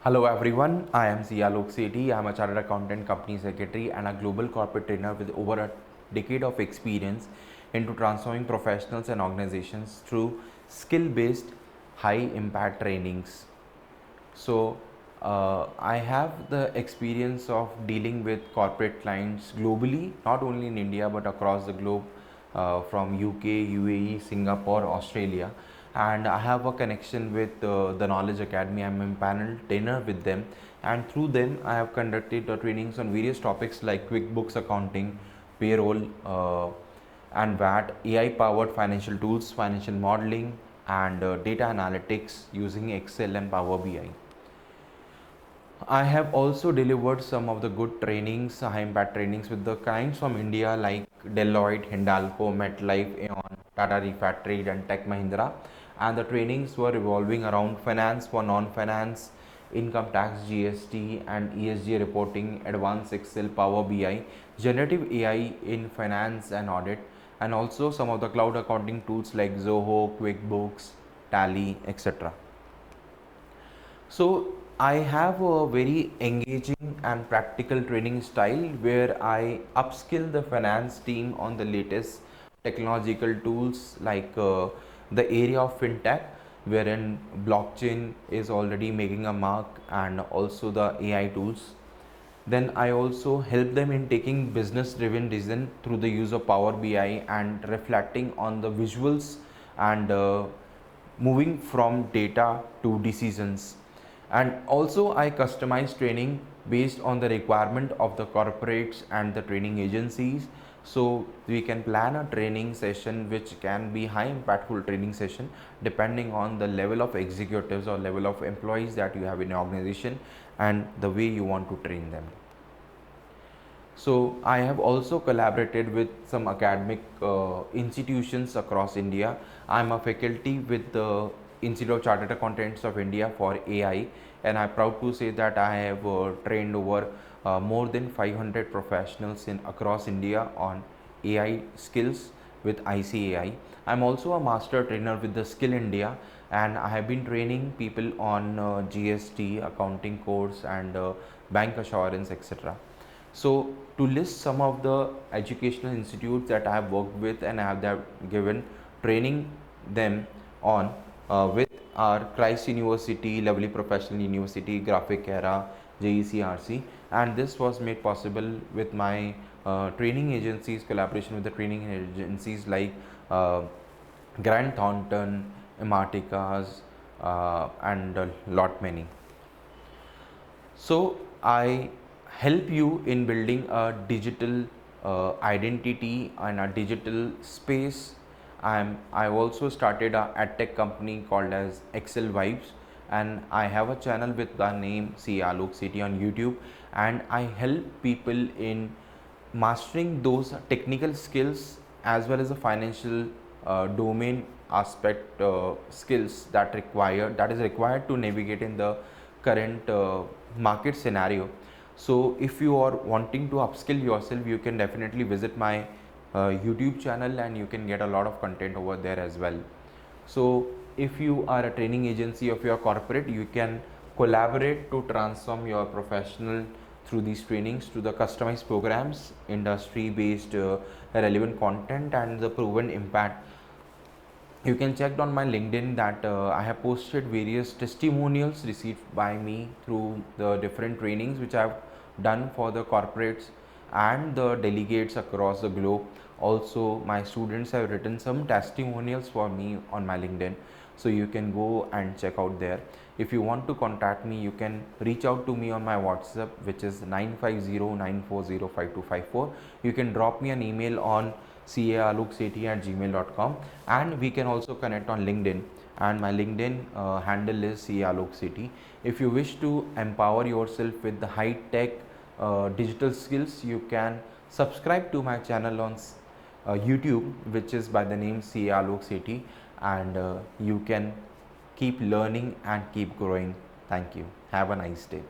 Hello everyone, I am CA Alok Sethi. I am a chartered accountant, company secretary and a global corporate trainer with over a decade of experience into transforming professionals and organizations through skill-based high impact trainings. So I have the experience of dealing with corporate clients globally, not only in India but across the globe, from UK, UAE, Singapore, Australia, and I have a connection with the Knowledge Academy. I'm a panel trainer with them, and through them I have conducted trainings on various topics like QuickBooks accounting, payroll, and VAT, AI powered financial tools, financial modeling, and data analytics using Excel and Power BI. I have also delivered some of the good trainings, high impact trainings with the clients from India like Deloitte, Hindalco, MetLife, Aon, Tata Trade and Tech Mahindra. And the trainings were revolving around finance for non-finance, income tax, GST and ESG reporting, advanced Excel, Power BI, generative AI in finance and audit, and also some of the cloud accounting tools like Zoho, QuickBooks, Tally, etc. So I have a very engaging and practical training style where I upskill the finance team on the latest technological tools like the area of fintech, wherein blockchain is already making a mark, and also the AI tools. Then I also help them in taking business driven decision through the use of Power BI and reflecting on the visuals, and moving from data to decisions. And also I customize training based on the requirement of the corporates and the training agencies. So we can plan a training session which can be high impactful training session depending on the level of executives or level of employees that you have in your organization and the way you want to train them. So I have also collaborated with some academic institutions across India. I am a faculty with the Institute of Chartered Accountants of India for AI, and I'm proud to say that I have trained over more than 500 professionals in across India on AI skills with ICAI. I'm also a master trainer with the Skill India, and I have been training people on GST, accounting course, and bank assurance, etc. So to list some of the educational institutes that I have worked with and I have given training them on, with our Christ University, Lovely Professional University, Graphic Era, JECRC, and this was made possible with my training agencies, collaboration with the training agencies like Grant Thornton, Emarticas, and a lot many. So I help you in building a digital identity and a digital space. I also started a adtech company called as Excel Vibes, and I have a channel with the name CA Alok Sethi on YouTube, and I help people in mastering those technical skills as well as the financial domain aspect skills that is required to navigate in the current market scenario. So if you are wanting to upskill yourself, you can definitely visit my YouTube channel and you can get a lot of content over there as well. So if you are a training agency of your corporate, you can collaborate to transform your professional through these trainings to the customized programs, industry based relevant content, and the proven impact. You can check on my LinkedIn that I have posted various testimonials received by me through the different trainings which I have done for the corporates and the delegates across the globe. Also my students have written some testimonials for me on my LinkedIn, so you can go and check out there. If you want to contact me, you can reach out to me on my WhatsApp, which is 950-940-5254. You can drop me an email on caalooksethi@gmail.com, and we can also connect on LinkedIn, and my LinkedIn handle is CA Alok Sethi. If you wish to empower yourself with the high tech digital skills, you can subscribe to my channel on YouTube, which is by the name CA Alok Sethi, and you can keep learning and keep growing. Thank you. Have a nice day.